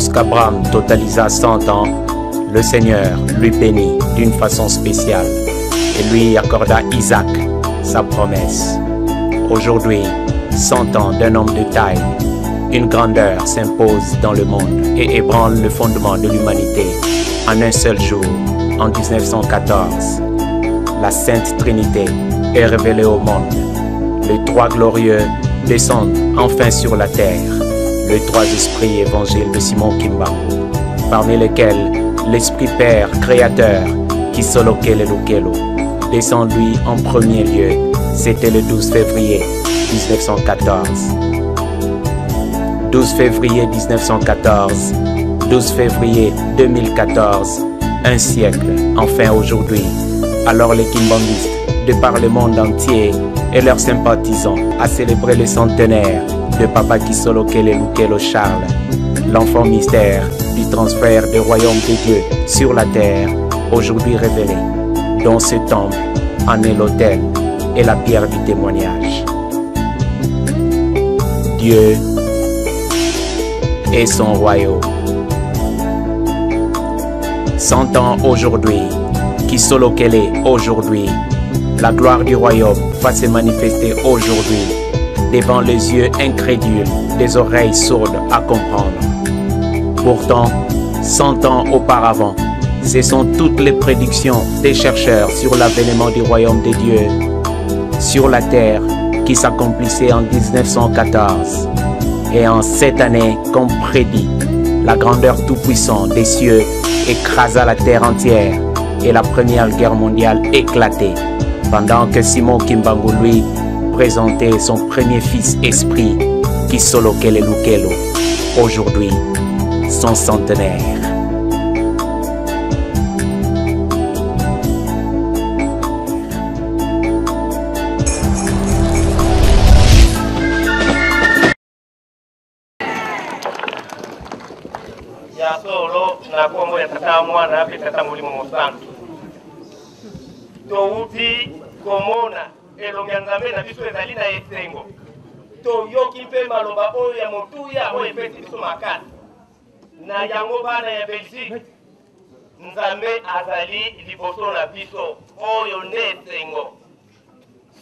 Lorsqu'Abraham totalisa 100 ans, le Seigneur lui bénit d'une façon spéciale et lui accorda Isaac, sa promesse. Aujourd'hui, 100 ans d'un homme de taille, une grandeur s'impose dans le monde et ébranle le fondement de l'humanité. En un seul jour, en 1914, la Sainte Trinité est révélée au monde. Les trois glorieux descendent enfin sur la terre. Les trois esprits évangiles de Simon Kimbangu, parmi lesquels l'Esprit Père créateur, Kisolo Kelelukelo, descend lui en premier lieu. C'était le 12 février 1914. 12 février 1914, 12 février 2014, un siècle, enfin aujourd'hui. Alors les Kimbanguistes, de par le monde entier, et leurs sympathisants, a célébré le centenaire de Papa Kisolo Kelelukelo Charles, l'enfant mystère du transfert du royaume de Dieu sur la terre, aujourd'hui révélé. Dans ce temple en est l'autel et la pierre du témoignage. Dieu et son royaume. 100 ans aujourd'hui, Kisolo Kele aujourd'hui, la gloire du royaume va se manifester aujourd'hui devant les yeux incrédules, des oreilles sourdes à comprendre. Pourtant, 100 ans auparavant, ce sont toutes les prédictions des chercheurs sur l'avènement du royaume de Dieu sur la terre qui s'accomplissait en 1914. Et en cette année, comme prédit, la grandeur tout-puissante des cieux écrasa la terre entière et la première guerre mondiale éclatait, pendant que Simon Kimbangu, lui, présentait son premier fils esprit, Kisolo Kelelukelo, aujourd'hui, son centenaire. Ya solo na kombo ya tata mwana ape tata mulimo mosantu touti komona elongi ya Nzambe na biso ezali na esengo toyoki mpe maloba oyo ya motuya oyo epesi biso makasi na yango bana ya Belgique. Nzambe azali liboso na biso oyo nde esengo.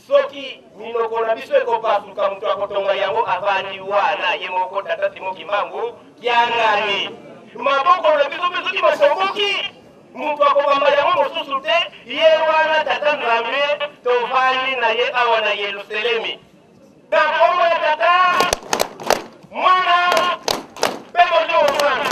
Soki minoko na biso ekopasuka mutu akotonga yango avandi wana ye moko tata Simon Kimbangu kiangani maboko na biso mpe soki batomboki mutu akobamba yango mosusu te ye wana tata Nzambe tovandi na ye awa na Yerusalemi na kombo ya tata mwana mpe mojo mwana.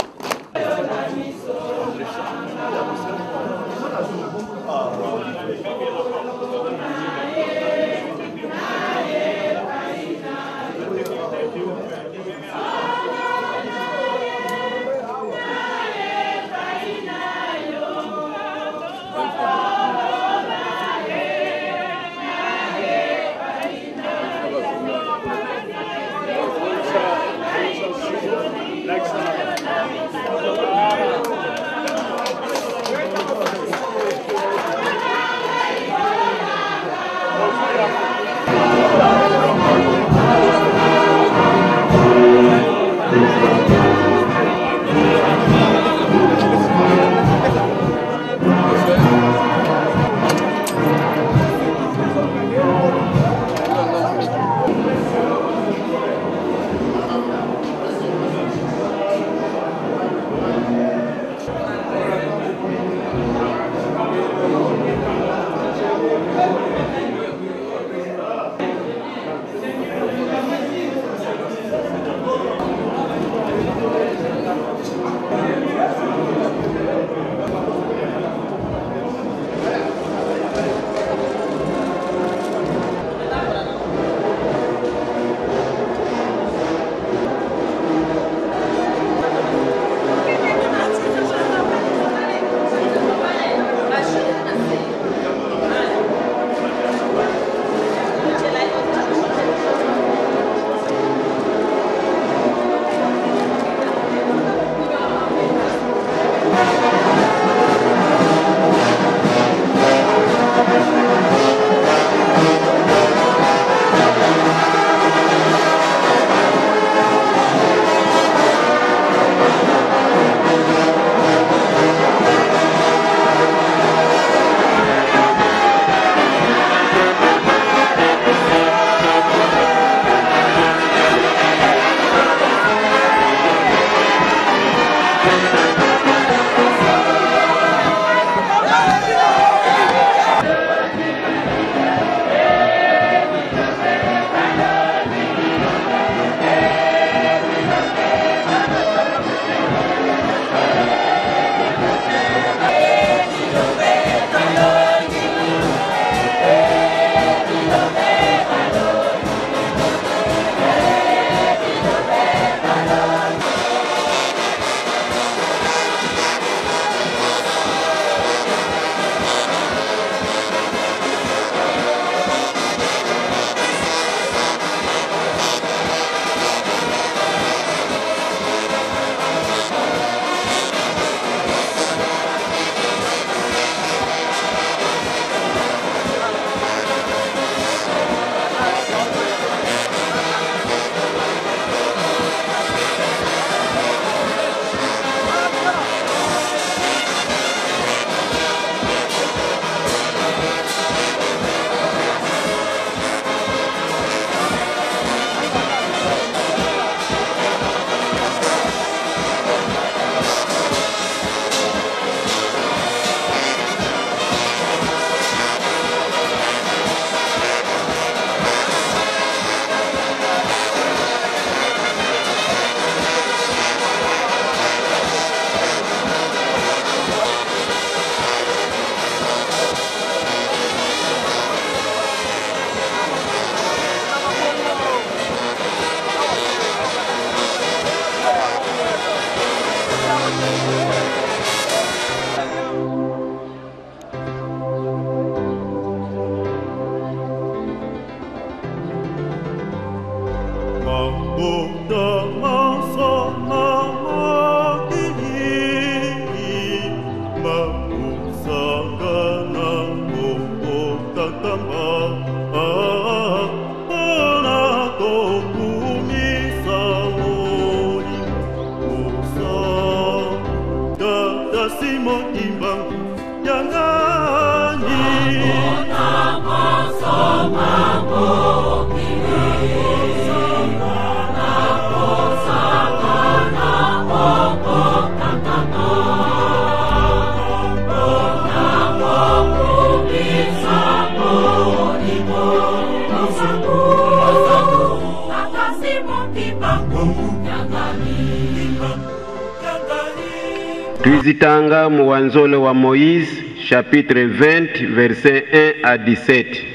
Tuizitanga muwanzole wa Moïse, chapitre 20, verset 1 à 17.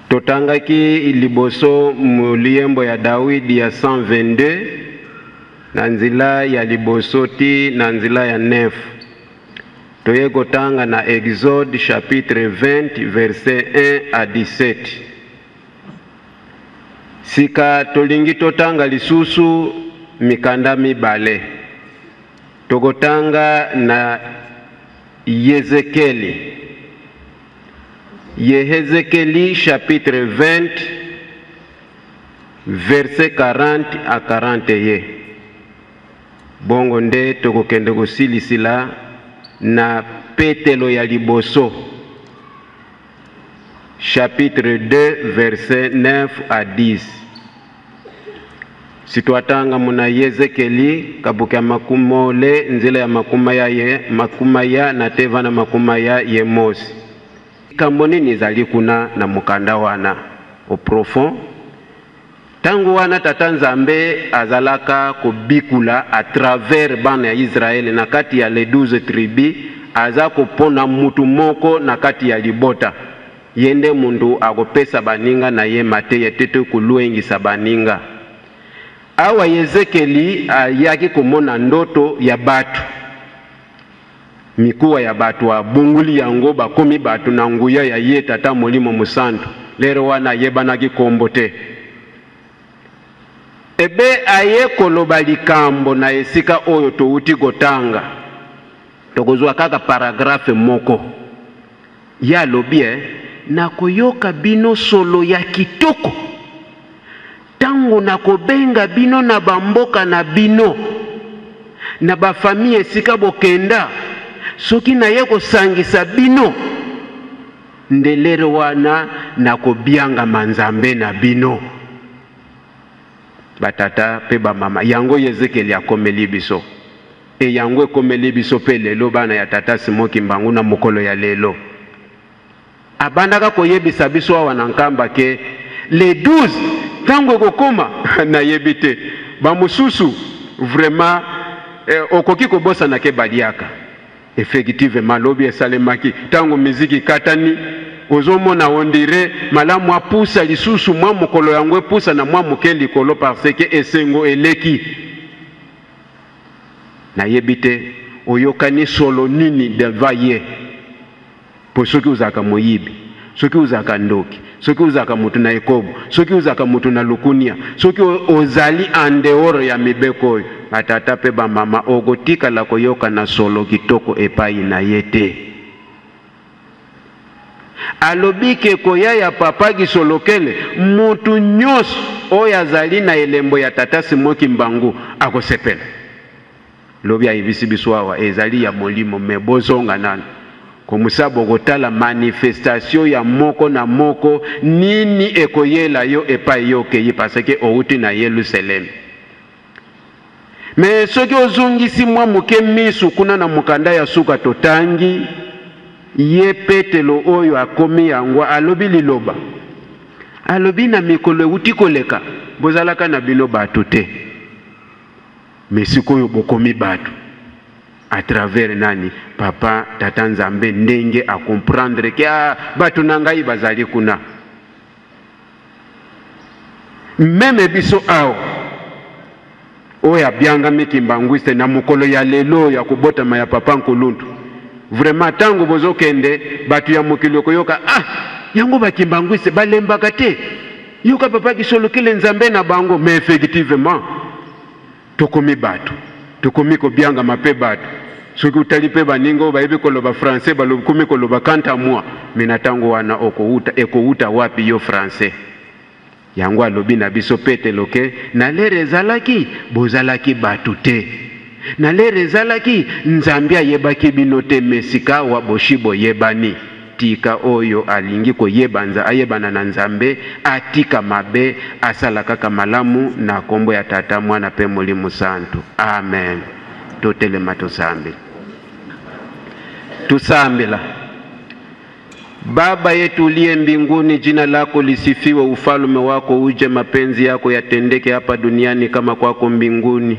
Totanga ki liboso muliembo ya Dawidi ya 122, nanzila ya liboso ti nanzila ya 9. Toye kotanga na Exode, chapitre 20, verset 1 à 17. Sika tolingi totanga lisusu mikanda mibale. Togotanga na Yezekeli. Yezekeli chapitre 20 verset 40 à 41. Bongo nde tokokende kosilisila na Petelo ya liboso chapitre 2 verset 9 à 10. Situatanga muna Yezekeli kabuka makumole nzela ya makumaya na teva na makumaya yemosi. Kamboni nizali kuna na mukanda wana au profond. Tangu wana tata Nzambe azalaka kubikula à travers bana ya Israeli na kati ya le 12 tribus aza kupona mutu moko na kati ya libota. Yende mundu agopesa baninga na ye mate yetete kuluengisa baninga. Awa Yezekeli ayaki kumona ndoto ya batu. Mikuwa ya batu wa bunguli yango bakomi batu na nguya ya ye tata molimo musantu. Lero wana yebanaki kombote. Ebe aye koloba likambo na esika oyo touti gotanga. Tokozwa kaka paragrafe moko. Ya lobie na koyoka bino solo ya kitoko. Tango na kobenga bino na bamboka na bino na bafamie esika bokenda soki na ye kosangisa bino ndelero wana na kobianga manzambe na bino. batata pe ba mama yango Ezekiel akomeli biso e yango ekomeli biso pe lelo bana ya tata Simoki Mbangu na mokolo ya lelo abandaka koyebisa biso awa na nkamba ke les 12 tango kokoma na yebite ba mususu vraiment okoki kobosa na ke baliaka effectivement lobi esalemaki tango miziki katani ozomona ondire malamu apusa lisusu mwa mokolo yango epusa na mwa moke likolo parce que esengo eleki na yebite oyokani solo nini deva ye po soki uzaka moyibi soki uzaka ndoki soki uzaka mutu na ekobo soki uzaka mutu na lukunia soki ozali andeoro ya mibeko oyo batata pe ba mama okotika la koyoka na solo kitoko epai na yete alobike koya ya papa Gisolokele mutu nyos oyo azali na elembo ya tata Simoki Mbangu akosepela lobi ayibisi biso awa ezali ya molimo mebozonga nana komusabo kotala manifestation ya moko na moko nini ekoyela yo epai yo keyi parce que outi na Yerusalem mais soki ozungisi mwa moke misu kuna na mukanda ya suka totangi ye Petelo oyo akomi yango alobi liloba alobi na mikolo euti koleka bozalaka na bino bato te mais sikoyo bokomi bato à travers nani papa tata Nzambe ndenge a comprendre que bato nangai bazali kuna même biso awo oya byanga Mikimbanguiste na mokolo ya lelo ya kubotama ya papa Nkulundu vraiment tango bozokende batu ya mokili koyoka yango Bakimbanguiste balembaka te yoka papa Gisolokele Nzambe na bango mais effectivement tokomi batu tokomi ko byanga mape batu soki utali pe baningo bayibi koloba français balokomi koloba kanta moi mina tango wana ekouta wapi yo français yango alobi na biso Petelo ke na lere ezalaki bozalaki batu te na lere ezalaki Nzambe ayebaki bino te mesika wa boshibo yebani tika oyo alingi koyebanza ayebana na Nzambe atika mabe asala kaka malamu na kombo ya tata mwana pe Molimo Santu amen totelema tusambe tusambela Baba yetu uliye mbinguni, jina lako lisifiwe, ufalme wako uje, mapenzi yako yatendeke hapa duniani kama kwako mbinguni.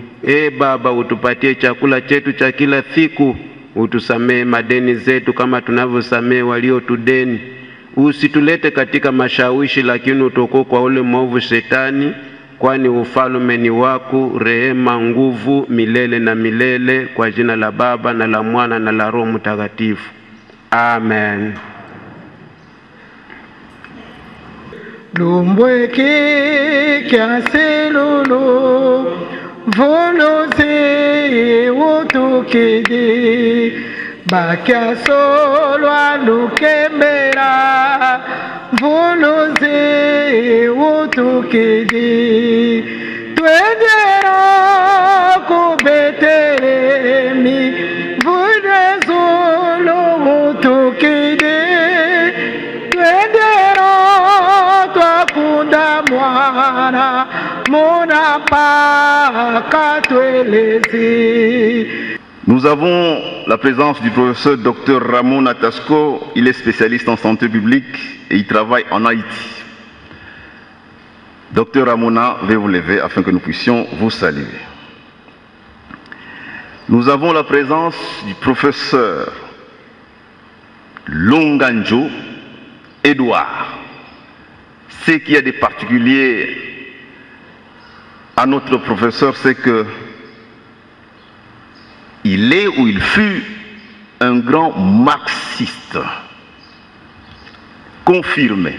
Baba, utupatie chakula chetu cha kila siku, utusamee madeni zetu kama tunavyosamee waliotudeni. Usitulete katika mashawishi, lakini utuokoe kwa ule mwovu Shetani, kwani ufalme ni wako, rehema, nguvu milele na milele, kwa jina la Baba na la Mwana na la Roho Mtakatifu. Amen. Lumbweke kiaselolo volose wotukede bakia solo alukembera volose wotukede twendera kubetelemi vune solo wotukede twendera twakunda mwana mona paka twelezi. Nous avons la présence du professeur Dr Ramon Atasco. Il est spécialiste en santé publique et il travaille en Haïti. Dr Ramona, veuillez vous lever afin que nous puissions vous saluer. Nous avons la présence du professeur Longanjo Edouard. Ce qui est de particulier à notre professeur, c'est que il est ou il fut un grand marxiste confirmé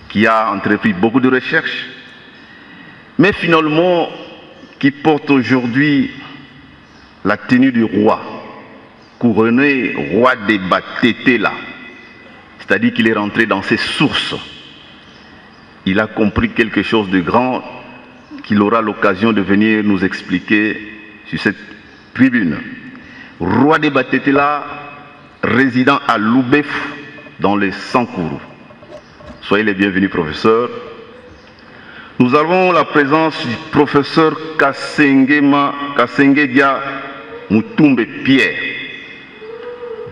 qui a entrepris beaucoup de recherches, mais finalement qui porte aujourd'hui la tenue du roi, couronné roi des Batétela, c'est-à-dire qu'il est rentré dans ses sources. Il a compris quelque chose de grand qu'il aura l'occasion de venir nous expliquer sur cette tribune. Roi des Batétela, résident à Loubef, dans les Sankourou. Soyez les bienvenus, professeur. Nous avons la présence du professeur Kasengegia Mutumbe Pierre,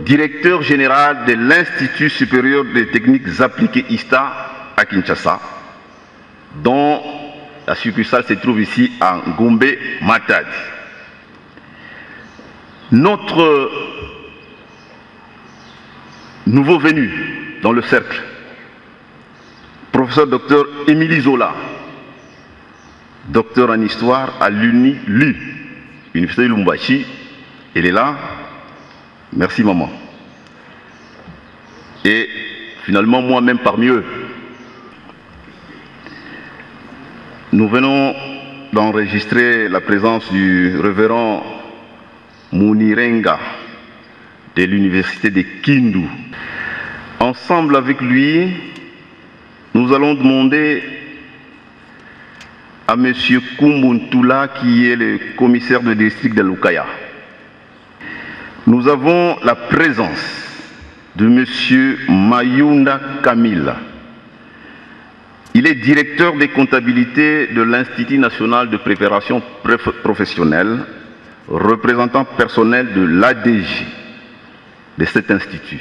directeur général de l'Institut supérieur des techniques appliquées ISTA à Kinshasa, dont la succursale se trouve ici à Ngombe Matadi. Notre nouveau venu dans le cercle, professeur Dr Émilie Zola, docteur en histoire à l'Université de Lubumbashi. Elle est là. Merci maman. Et finalement moi-même parmi eux. Nous venons d'enregistrer la présence du révérend Munirenga de l'université de Kindu. Ensemble avec lui, nous allons demander à M. Kumbuntula, qui est le commissaire de district de Lukaya. Nous avons la présence de M. Mayunda Kamila. Il est directeur des comptabilités de l'Institut national de préparation professionnelle, représentant personnel de l'ADJ de cet institut.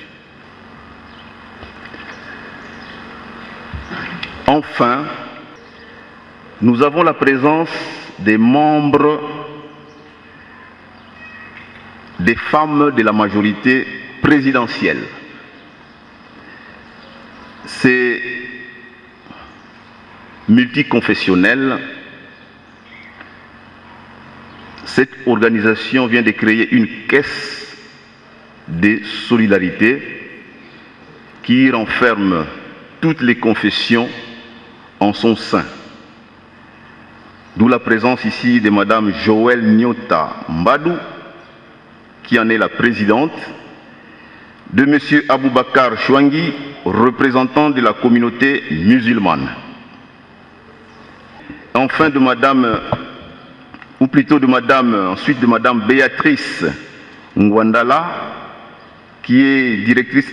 Enfin, nous avons la présence des membres, des femmes de la majorité présidentielle. C'est multiconfessionnel. Cette organisation vient de créer une caisse de solidarité qui renferme toutes les confessions en son sein. D'où la présence ici de Madame Joël Nyota Mbadou, qui en est la présidente, de Monsieur Aboubakar Chouangui, représentant de la communauté musulmane. Enfin de Madame, ou plutôt de Madame, ensuite de Madame Béatrice Ngwandala, qui est directrice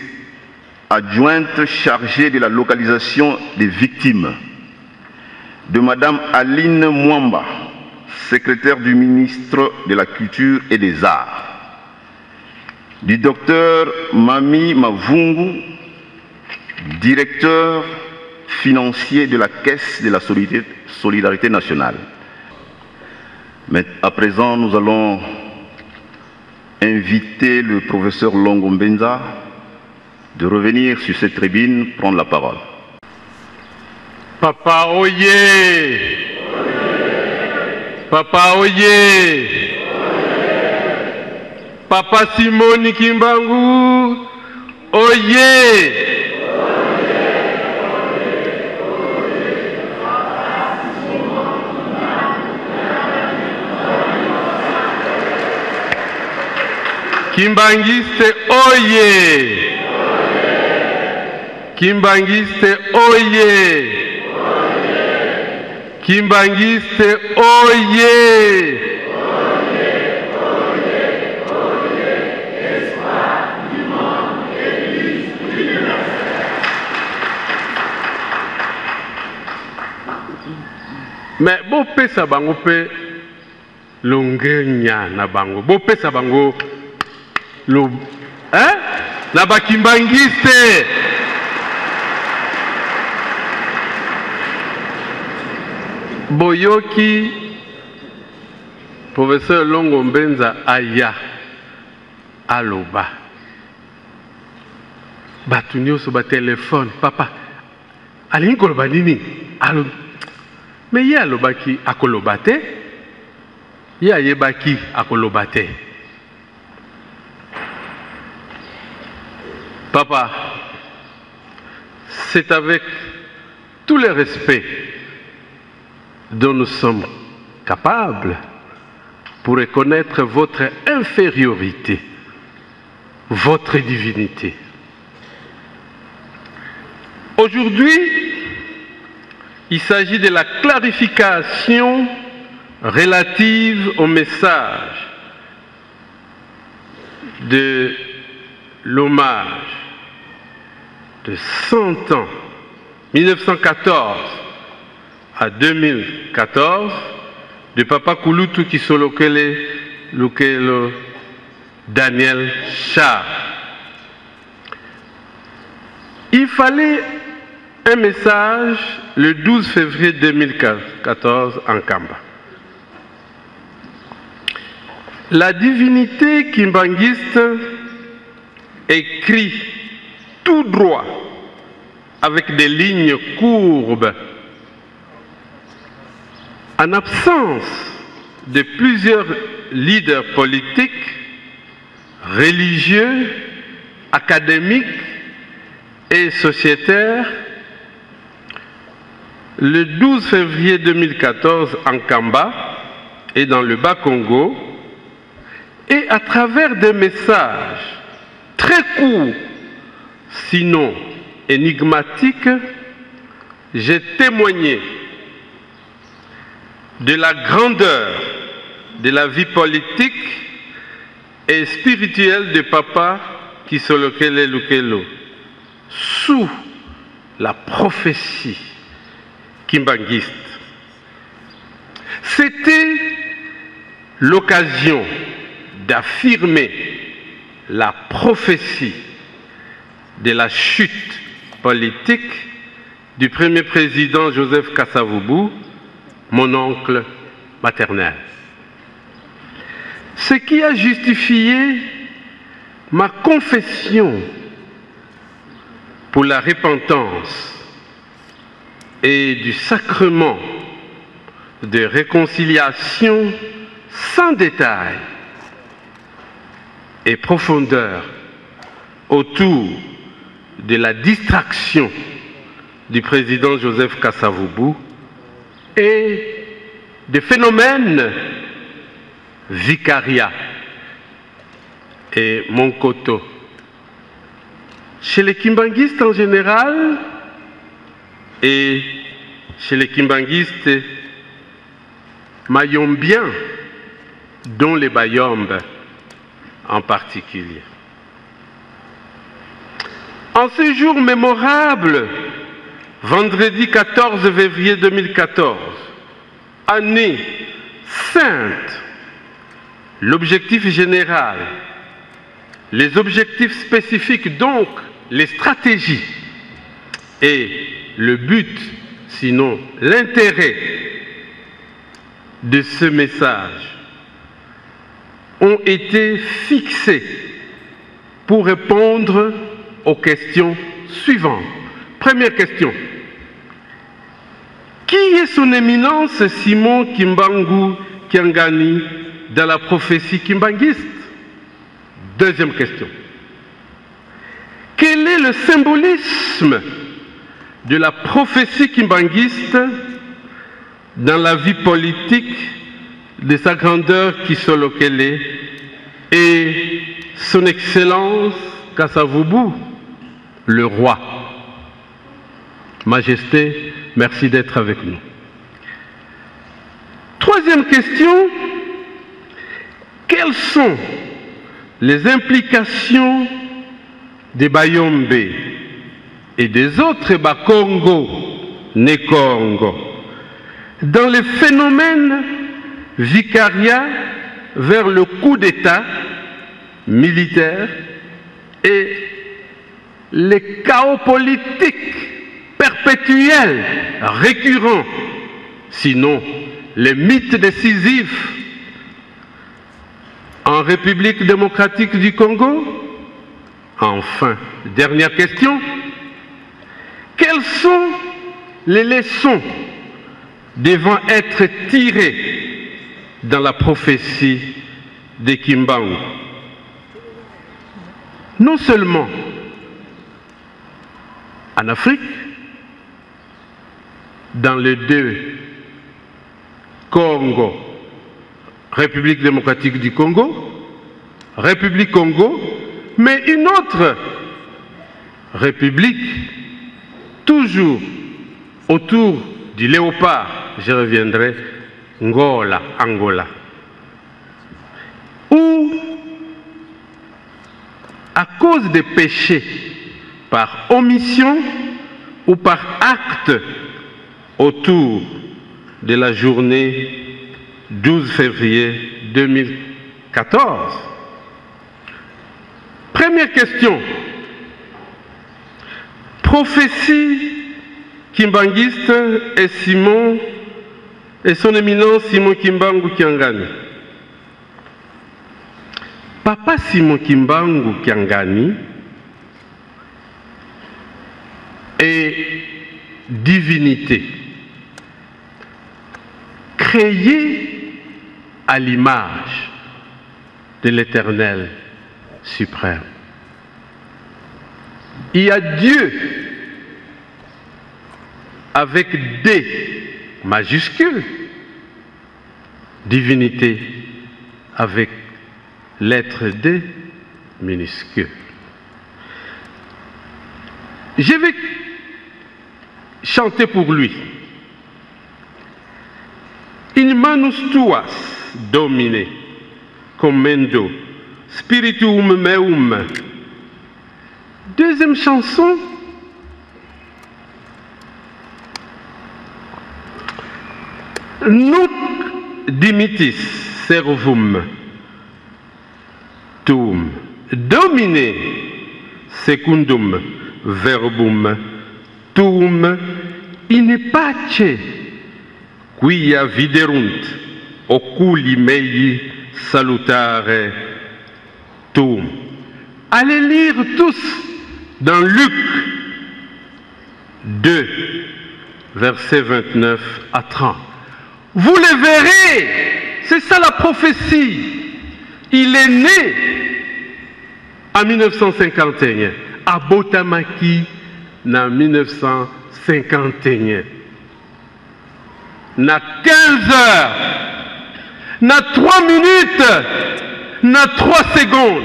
adjointe chargée de la localisation des victimes. De Madame Aline Mwamba, secrétaire du ministre de la Culture et des Arts. Du docteur Mami Mavungu, directeur financier de la Caisse de la Solidarité nationale. Mais à présent, nous allons inviter le professeur Longo Mbenza de revenir sur cette tribune, prendre la parole. Papa Oye! Papa Oye! Papa Simoni Kimbangu! Oye! Kimbangiste Oye! Kimbangiste Oye! Kimbangiste Oye! Mais bo pesa bango pe longenya na bango. Bo pesa bango lo na bakimbangiste. Boyoki professeur Longo Mbenza aya aloba batu nyonso ba téléphone papa alingi koloba nini alo mais ye alobaki akoloba te ye ayebaki akoloba te. Papa, c'est avec tout le respect dont nous sommes capables pour reconnaître votre infériorité, votre divinité. Aujourd'hui, il s'agit de la clarification relative au message de l'hommage de 100 ans, 1914, à 2014 de Papa Kulutu Kisolokele Lukelo Daniel Char. Il fallait un message le 12 février 2014 en Kamba. La divinité kimbanguiste écrit tout droit avec des lignes courbes. En absence de plusieurs leaders politiques, religieux, académiques et sociétaires, le 12 février 2014 en Kamba et dans le Bas-Congo, et à travers des messages très courts, sinon énigmatiques, j'ai témoigné de la grandeur de la vie politique et spirituelle de Papa Kisolokele Lukelo sous la prophétie kimbanguiste. C'était l'occasion d'affirmer la prophétie de la chute politique du premier président Joseph Kasavubu, mon oncle maternel. Ce qui a justifié ma confession pour la repentance et du sacrement de réconciliation sans détail et profondeur autour de la distraction du président Joseph Kasavubu et des phénomènes vicariat et Monkoto. Chez les kimbanguistes en général et chez les kimbanguistes mayombiens, dont les Bayombes en particulier. En ce jour mémorable, vendredi 14 février 2014, année sainte, l'objectif général, les objectifs spécifiques, donc les stratégies et le but, sinon l'intérêt de ce message ont été fixés pour répondre aux questions suivantes. Première question. Qui est son éminence Simon Kimbangu Kiangani dans la prophétie kimbanguiste? Deuxième question. Quel est le symbolisme de la prophétie kimbanguiste dans la vie politique de sa grandeur Kisolokele et son excellence Kasavubu, le roi? Majesté, merci d'être avec nous. Troisième question. Quelles sont les implications des Bayombe et des autres Bakongo, Nekongo, dans les phénomènes vicariat vers le coup d'État militaire et les chaos politiques perpétuels, récurrents, sinon les mythes décisifs en République démocratique du Congo? Enfin, dernière question. Quelles sont les leçons devant être tirées dans la prophétie de Kimbangu? Non seulement en Afrique, dans les deux Congo, République démocratique du Congo, République Congo, mais une autre république, toujours autour du léopard, je reviendrai, Angola, où, à cause des péchés, par omission ou par acte autour de la journée 12 février 2014. Première question. Prophétie kimbanguiste et son éminence Simon Kimbangu Kiangani. Papa Simon Kimbangu Kiangani est divinité, créée à l'image de l'Éternel suprême. Il y a Dieu avec D majuscule, divinité avec lettre D minuscule. Je vais chanter pour lui. In manus tuas domine, commendo, spiritum meum. Deuxième chanson. Nunc dimitis servum tuum, domine secundum verbum tuum in pace quia viderunt oculi mei salutare tuum. Allez lire tous dans Luc 2, versets 29 à 30. Vous le verrez, c'est ça la prophétie. Il est né en 1951, à Botamaki, en 1951. Na 15 heures, na 3 minutes, na 3 secondes.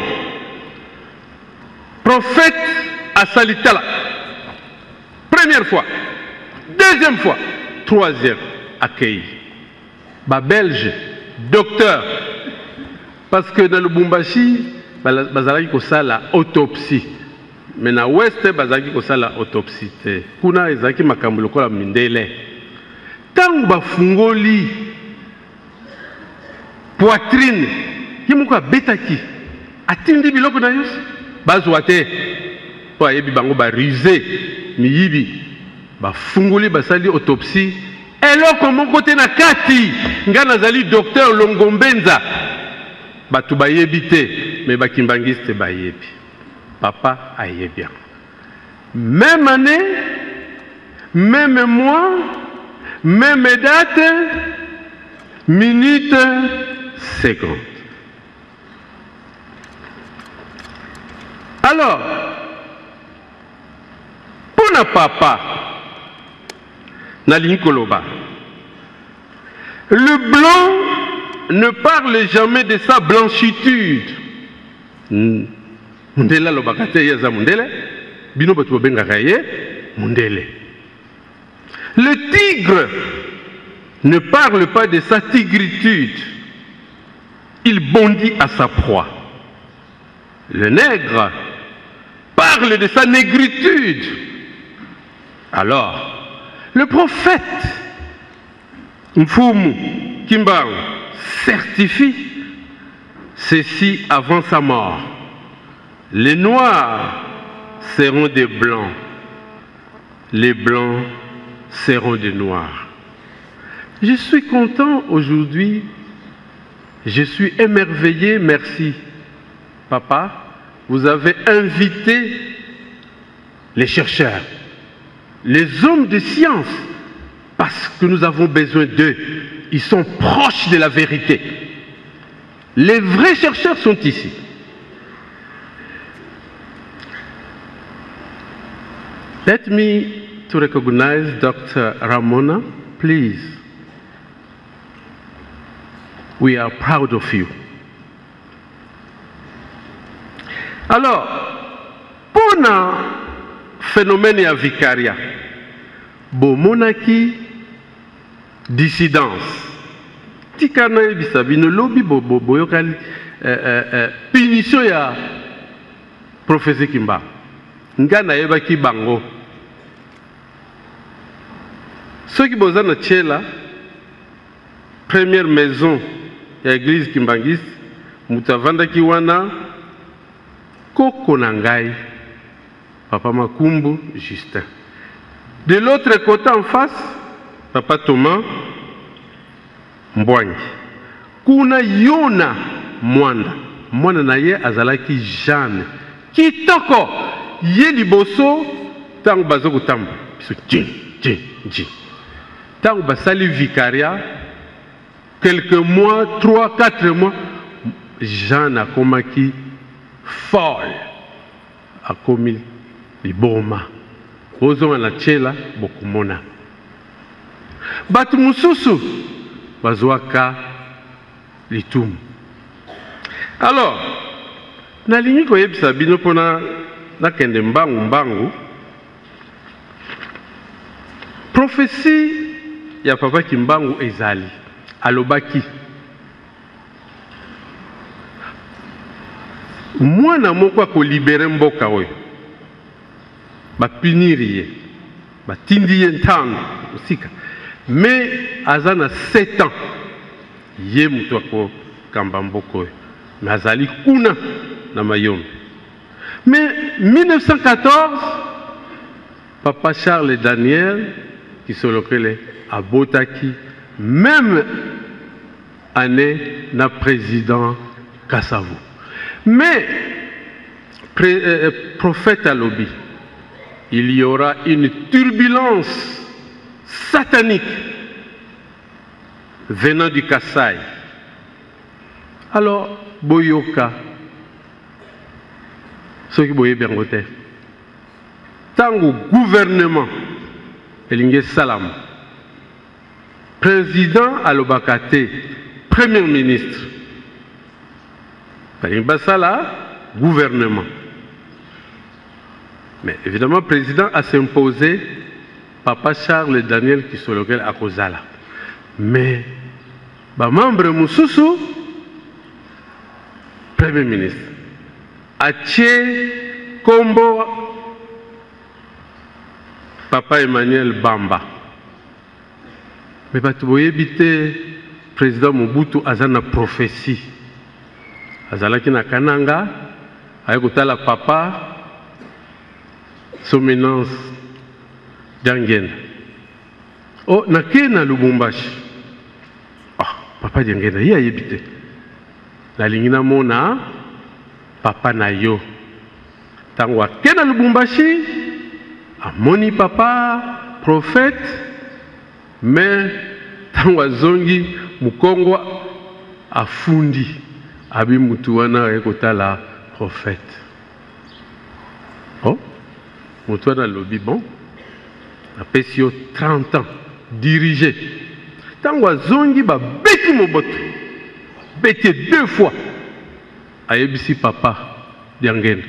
Prophète à Salitala. Première fois. Deuxième fois. Troisième accueil. Ba Belge, docteur. Parce que dans le Lubumbashi, bazalaki kosa la autopsie. Mais dans l'Ouest, bazalaki kosa la autopsie. Kuna ezaki makambo lokola mindele. Tangu bafungoli poitrine, kimuko betaki. Atindi biloko na yos. Bazwa te. Po ayebi bango ba rusé miyibi. Bafungoli basali autopsie. Eloko moko te na kati. Nga nazali docteur Longombenza. Batu bayebi te, mais bakimbangiste bayebi. Papa ayebi. Même année, même mois, même date, minute, seconde. Alors, pour na papa, na linkoloba, le blanc ne parle jamais de sa blanchitude. Mundela lobakate yaza mundele, bino batu benga kaye mundele. Le tigre ne parle pas de sa tigritude. Il bondit à sa proie. Le nègre parle de sa négritude. Alors, le prophète Mfumu Kimbangu certifie ceci avant sa mort. Les noirs seront des blancs, les blancs seront des noirs. Je suis content aujourd'hui, je suis émerveillé, merci. Papa, vous avez invité les chercheurs, les hommes de science, parce que nous avons besoin d'eux. Ils sont proches de la vérité. Les vrais chercheurs sont ici. Let me to recognize Dr. Ramona, please. We are proud of you. Alors, pour le phénomène de vicaria, monaki dissidence. Tikana ebisabino lobby boyokali punition ya professeur Kimba. Ngana yebaki bango. Ceux qui bozana tchela première maison ya église Kimbangiste mutavandaki wana koko na ngai papa Makumbu Justin. De l'autre côté en face papa Thomas Mbwangi. Kuna Yona mwana na ye azalaki Jeanne kitoko ye liboso tango bazoko tamba biso ji tango basali vicaria quelques mois 3-4 mois Jeanne akomaki folle akomi liboma ozonga na chela bokumona batu mususu bazwaka litumu. Alors nalingi koyebisa bino pona nakende mbangu prophétie ya papa Kimbangu ezali alobaki mwana moko akolibere mboka oyo bapiniri ye batindi ye ntango osika mais aza na 7 ans ye mutu akokamba mboka oyo mais azali kuna na mayombe. Mais 1914 papa Charles Daniel qui se lokele abotaki même année na président Kassavou. Mais prophète alobi il y aura une turbulence satanique venant du Kassai. Alors boyoka ce qui boye bengote tango gouvernement elinge salam président alobakate premier ministre basala gouvernement. Mais évidemment, le président a s'imposé papa Charles Daniel qui sont lequel à Kozala. Mais, membre Moussoussou, premier ministre, Aché Kombo, papa Emmanuel Bamba. Mais tu voyez, le président Mobutu a une prophétie. Azalaki na kananga, ayekotala papa, Somenance Diangène. Oh, nakena Lubumbashi. Ah, papa Diangène, il a yébité. La lingina mona, papa na yo. Tangwa kena Lubumbashi, amoni papa, prophète, mais tangwa zongi, mukongo, afundi, abi mutuwana ayekotala prophète. Oh? Moutouana dans le lobby, bon, a payé 30 ans, dirigé. Tant que Zongi va bêter mon bot, bêter 2 fois, à Ebisi papa, Diangène.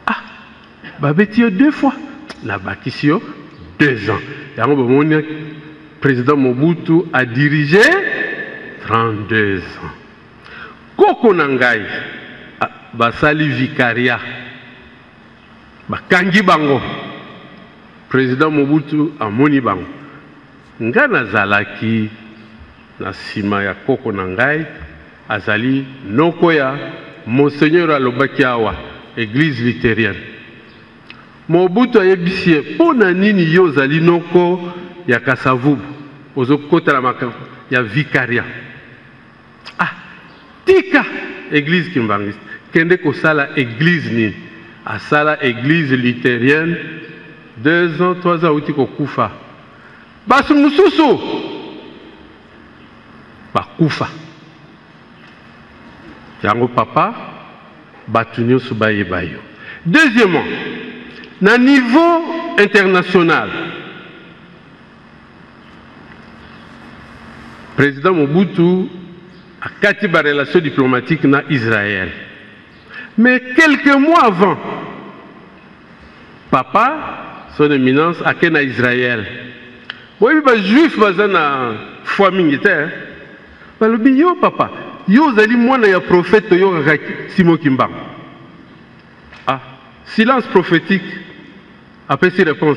Ah, va bêter 2 fois, la Bakisio, 2 ans. Et mon président Mobutu a dirigé 32 ans. Koko Nangai, Basali Vicaria. Bakangi bango président Mobutu amoni bango ngana zalaki na sima ya koko na ngai azali noko ya monseigneur alobaki awa église luthérienne. Mobutu ayebisie pona nini yo zali noko ya Kasavubu ozokota la maka ya vicaria. Ah tika église Kimbangiste kende kosala église nini à Sala église luthérienne 2 ans 3 ans uti kokufa basu mususu bakufa yango papa batunyo subaye bayo. Deuxièmement, na niveau international président Mobutu a kati ba relation diplomatique na Israël. Mais quelques mois avant, papa, son éminence, a été en Israël. Oui, les juifs sont na foi militaire. Mais yo papa, yo zali mwana ya prophète yo Simon Kimbangu. Ah, silence prophétique. Après ces réponses,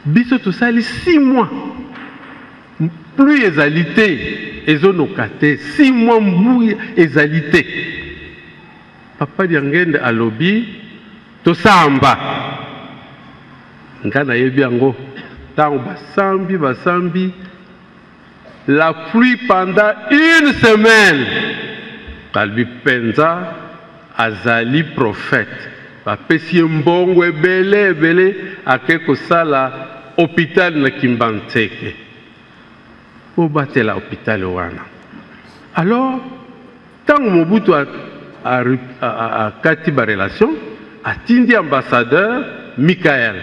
biso tout ça, 6 mois. pluie égalité, ezonokate, 6 mois mbouille égalité. Papa Diangende alobi, to samba. Ngana yebi yango, tango basambi, la pluie pendant 1 semaine. Kalbi penza, azali prophète. Bapesi mbongo ebele ake kosala hôpital na Kimbanteke. O batela hôpital wana. Alors, tant Mobutu a kati ba relation, a tindi ambassadeur Michael.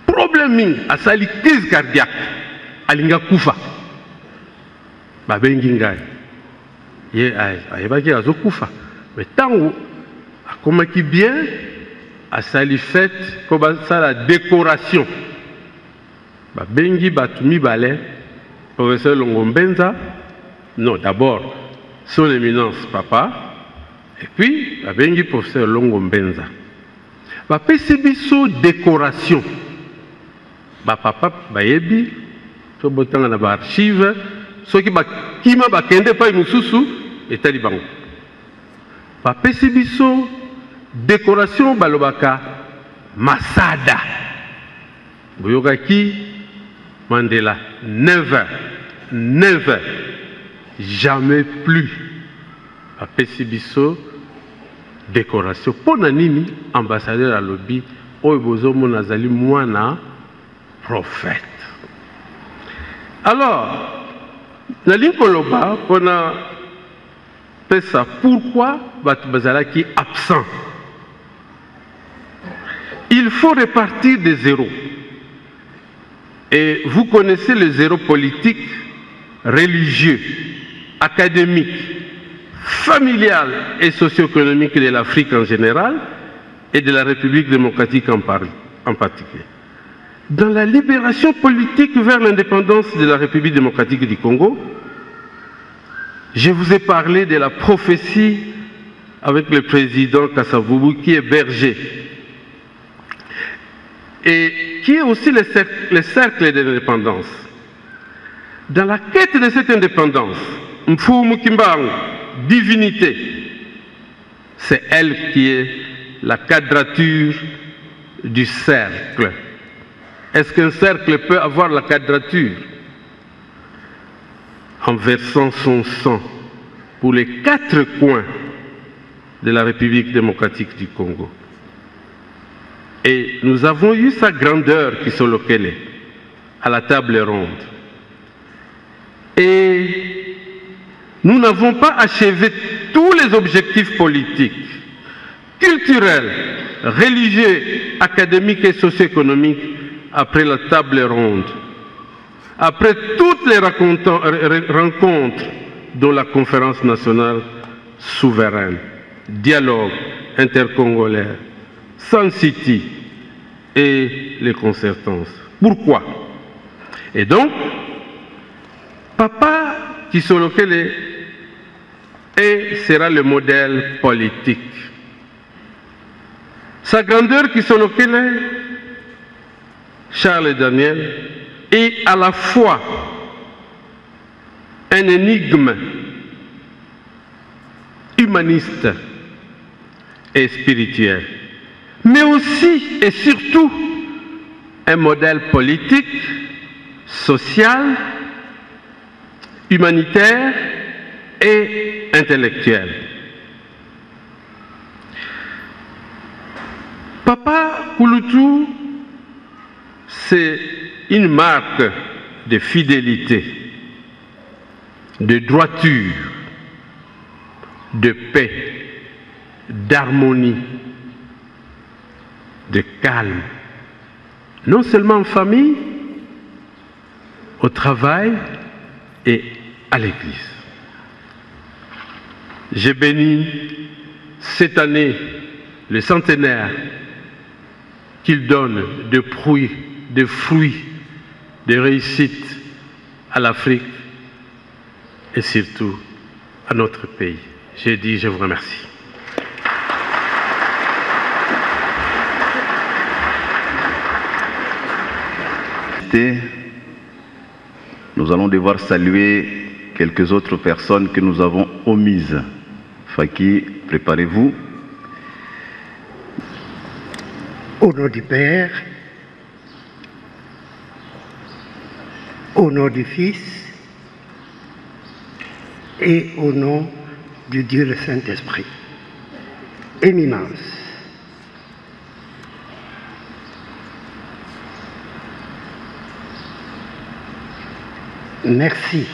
Problème asali crise cardiaque. Alinga kufa. Babengi ngai. Ye ayebaki azokufa. Mais tant akomaki bien, asali fête, ko basala décoration. Babengi batumi balé, professeur Longombenza, non d'abord son éminence papa, et puis babengi professeur Longombenza. Bapesi biso décoration. Papa bayebi, to botanga na ba archive, soki bakima bakende pa mususu etali bango. Bapesi biso décoration balobaka Masada. Boyokaki Mandela, never, jamais plus. Bapesi biso décoration. Pona nini ambassadeur à lobby, oyo bozomo nazali mwana prophète. Alors, nalingi koloba pona pesa pourquoi batu bazalaki absent. Il faut repartir des zéros. Et vous connaissez les zéros politiques, religieux, académiques, familial et socio-économique de l'Afrique en général et de la République démocratique en particulier. Dans la libération politique vers l'indépendance de la République démocratique du Congo, je vous ai parlé de la prophétie avec le président Kasavubu qui est berger et qui est aussi le cercle de l'indépendance. Dans la quête de cette indépendance, Mfumu Kimbangu, divinité, c'est elle qui est la quadrature du cercle. Est-ce qu'un cercle peut avoir la quadrature? En versant son sang pour les 4 coins de la République démocratique du Congo. Et nous avons eu sa grandeur qui Kisolo-Kele à la table ronde. Et nous n'avons pas achevé tous les objectifs politiques, culturels, religieux, académiques et socio-économiques après la table ronde. Après toutes les rencontres de la conférence nationale souveraine, dialogue intercongolais, Sun City et les concertances. Pourquoi? Et donc, Papa Kisolo-Kele sera le modèle politique. Sa grandeur Kisolo-Kele, Charles Daniel, est à la fois un énigme humaniste et spirituel, mais aussi et surtout un modèle politique, social, humanitaire et intellectuel. Papa Kouloutou, c'est une marque de fidélité, de droiture, de paix, d'harmonie, de calme, non seulement en famille, au travail et à l'église. J'ai béni cette année le centenaire qu'il donne de fruits, de réussite à l'Afrique et surtout à notre pays. J'ai dit, je vous remercie. Nos allons devoir saluer quelques autres personnes que nous avons omises. Faki, préparez-vous. Au nom du Père, au nom du Fils et au nom du Dieu le Saint-Esprit. Éminence, merci,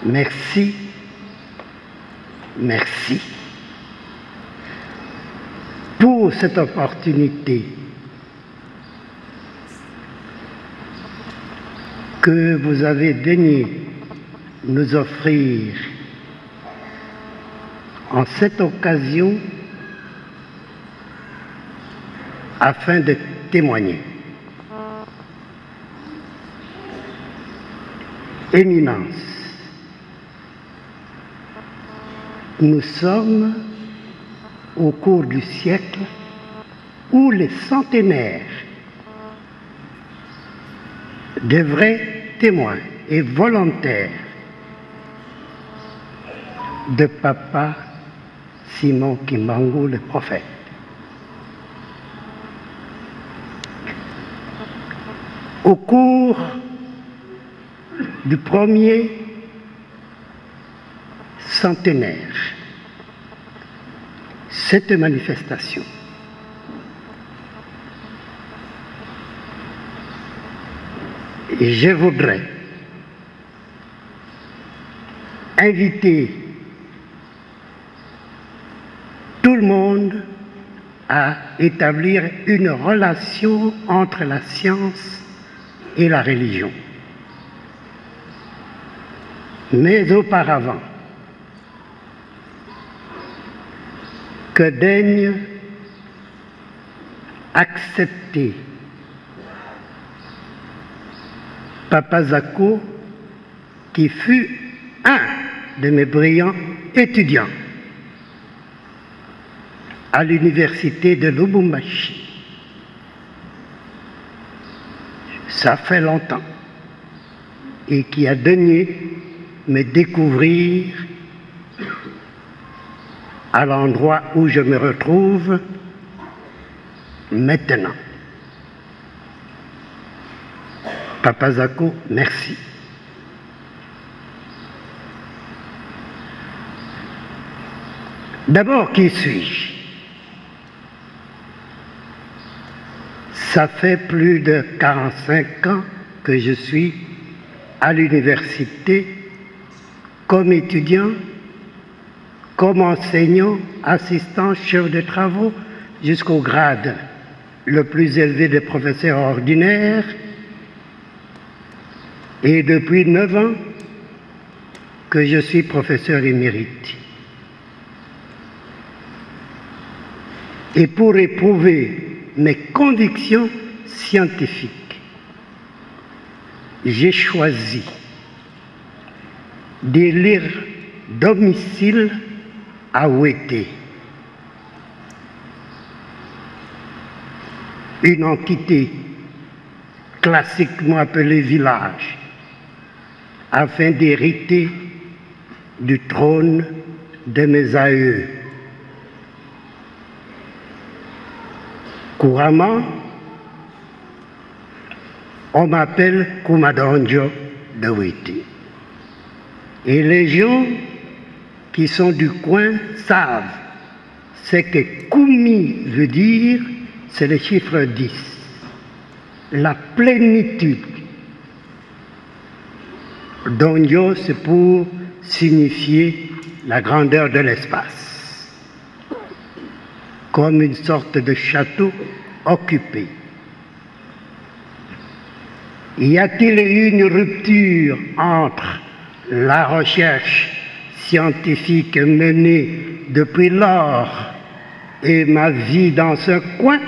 merci, merci pour cette opportunité que vous avez daigné nous offrir en cette occasion afin de témoigner. Éminence, nous sommes au cours du siècle où les centenaires de vrais témoins et volontaires de Papa Simon Kimbangu, le prophète. Au cours du premier centenaire, cette manifestation et je voudrais inviter tout le monde à établir une relation entre la science et la religion. Mais auparavant, que daigne accepter Papa Zako, qui fut un de mes brillants étudiants à l'université de Lubumbashi. Ça fait longtemps, et qui a daigné me découvrir à l'endroit où je me retrouve maintenant. Papa Zako, merci. D'abord, qui suis-je? Ça fait plus de 45 ans que je suis à l'université comme étudiant, comme enseignant, assistant, chef de travaux, jusqu'au grade le plus élevé des professeurs ordinaires. Et depuis 9 ans que je suis professeur émérite. Et pour éprouver mes convictions scientifiques, j'ai choisi d'élire domicile à Ouété, une entité classiquement appelée village, afin d'hériter du trône de mes aïeux. Couramment, on m'appelle Kumadonjo de Ouété. Et les gens qui sont du coin savent ce que Koumi veut dire, c'est le chiffre 10, la plénitude. Donjo, c'est pour signifier la grandeur de l'espace, comme une sorte de château occupé. Y a-t-il eu une rupture entre la recherche scientifique menée depuis lors et ma vie dans ce coin?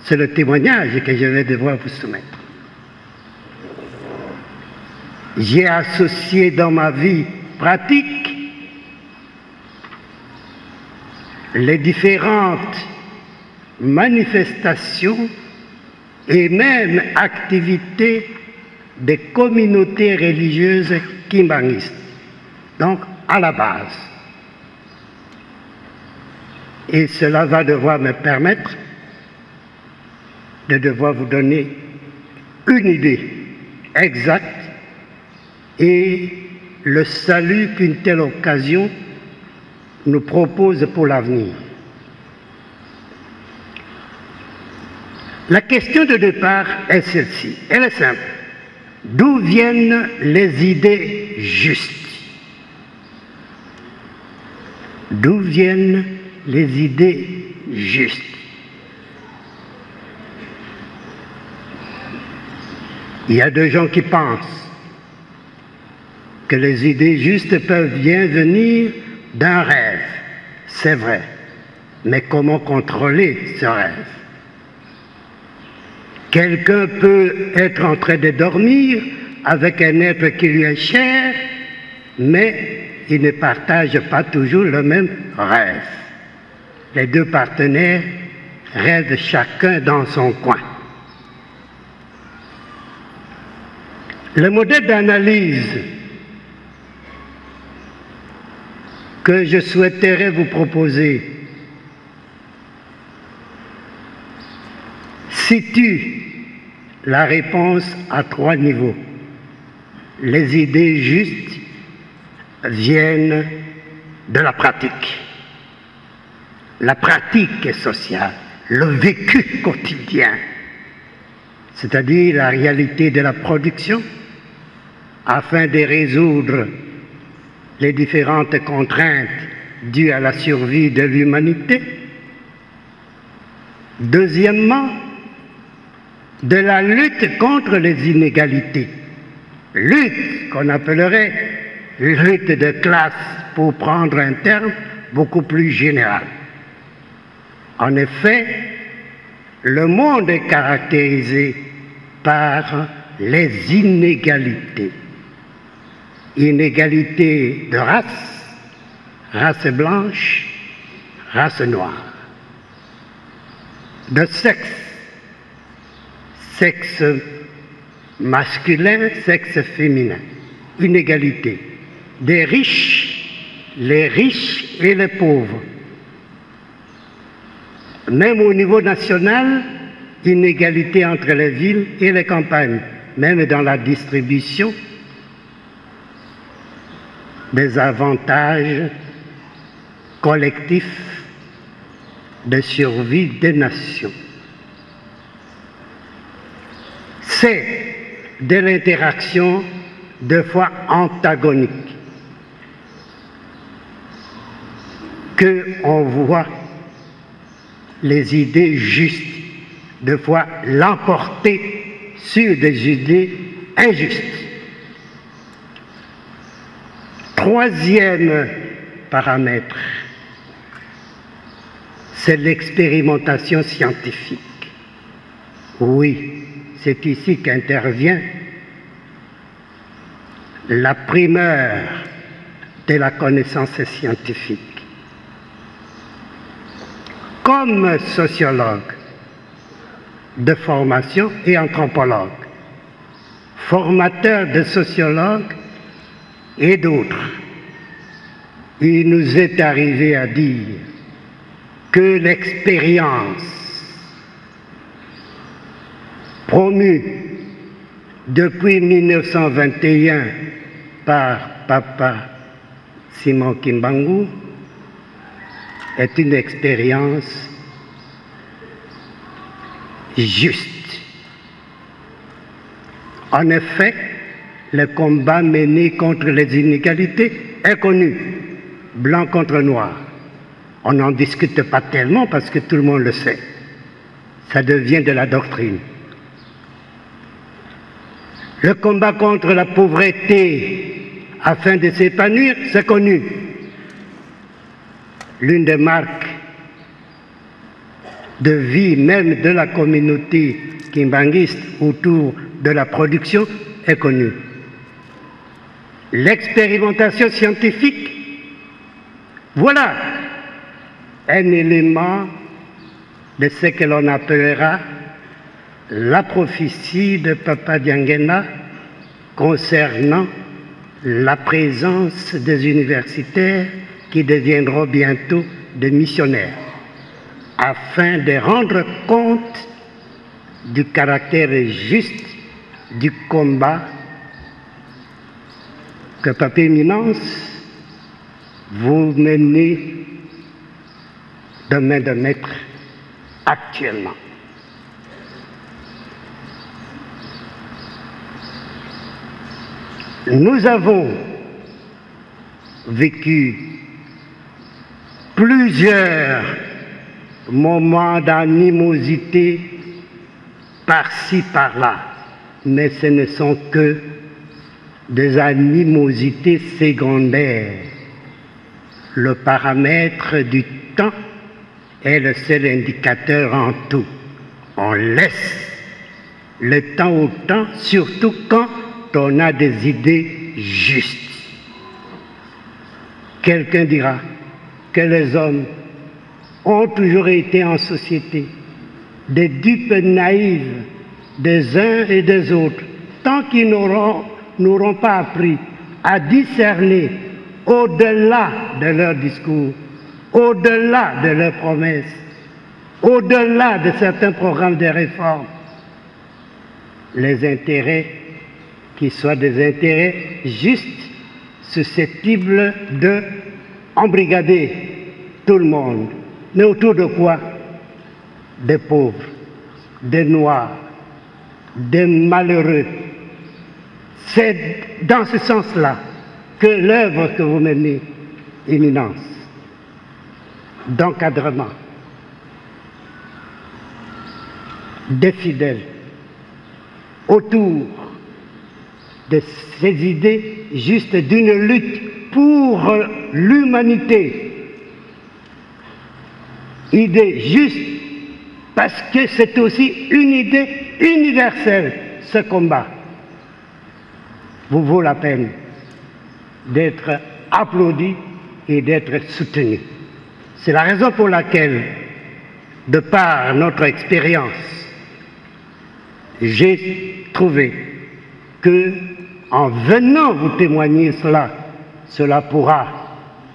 C'est le témoignage que je vais devoir vous soumettre. J'ai associé dans ma vie pratique les différentes manifestations et même activité des communautés religieuses kimbanguistes. Donc, à la base. Et cela va devoir me permettre de devoir vous donner une idée exacte et le salut qu'une telle occasion nous propose pour l'avenir. La question de départ est celle-ci. Elle est simple. D'où viennent les idées justes? D'où viennent les idées justes? Il y a des gens qui pensent que les idées justes peuvent bien venir d'un rêve. C'est vrai. Mais comment contrôler ce rêve? Quelqu'un peut être en train de dormir avec un être qui lui est cher, mais il ne partage pas toujours le même rêve. Les deux partenaires rêvent chacun dans son coin. Le modèle d'analyse que je souhaiterais vous proposer situe la réponse à 3 niveaux. Les idées justes viennent de la pratique sociale, le vécu quotidien, c'est-à-dire la réalité de la production, afin de résoudre les différentes contraintes dues à la survie de l'humanité. Deuxièmement, de la lutte contre les inégalités, lutte qu'on appellerait lutte de classe pour prendre un terme beaucoup plus général. En effet, le monde est caractérisé par les inégalités. Inégalités de race, race blanche, race noire, de sexe, sexe masculin, sexe féminin, inégalité, des riches, les riches et les pauvres. Même au niveau national, inégalité entre les villes et les campagnes, même dans la distribution des avantages collectifs de survie des nations. C'est de l'interaction deux fois antagonique qu'on voit les idées justes, deux fois l'emporter sur des idées injustes. Troisième paramètre, c'est l'expérimentation scientifique. Oui, c'est ici qu'intervient la primeur de la connaissance scientifique. Comme sociologue de formation et anthropologue, formateur de sociologues et d'autres, il nous est arrivé à dire que l'expérience promue depuis 1921 par Papa Simon Kimbangu est une expérience juste. En effet, le combat mené contre les inégalités est connu, blanc contre noir. On n'en discute pas tellement parce que tout le monde le sait. Ça devient de la doctrine. Le combat contre la pauvreté afin de s'épanouir, c'est connu. L'une des marques de vie même de la communauté kimbanguiste autour de la production est connue. L'expérimentation scientifique, voilà un élément de ce que l'on appellera la prophétie de Papa Diangena concernant la présence des universitaires qui deviendront bientôt des missionnaires, afin de rendre compte du caractère juste du combat que Papa Éminence vous menez de main de maître actuellement. Nous avons vécu plusieurs moments d'animosité par-ci, par-là, mais ce ne sont que des animosités secondaires. Le paramètre du temps est le seul indicateur en tout. On laisse le temps au temps, surtout quand on a des idées justes. Quelqu'un dira que les hommes ont toujours été en société des dupes naïves des uns et des autres, tant qu'ils n'auront pas appris à discerner au-delà de leurs discours, au-delà de leurs promesses, au-delà de certains programmes de réforme, les intérêts qui soient des intérêts justes, susceptibles de embrigader tout le monde. Mais autour de quoi? Des pauvres, des noirs, des malheureux. C'est dans ce sens-là que l'œuvre que vous menez, Éminence, d'encadrement, des fidèles, autour de ces idées justes d'une lutte pour l'humanité, idée juste parce que c'est aussi une idée universelle, ce combat vous vaut la peine d'être applaudi et d'être soutenu. C'est la raison pour laquelle, de par notre expérience, j'ai trouvé que, en venant vous témoigner cela, cela pourra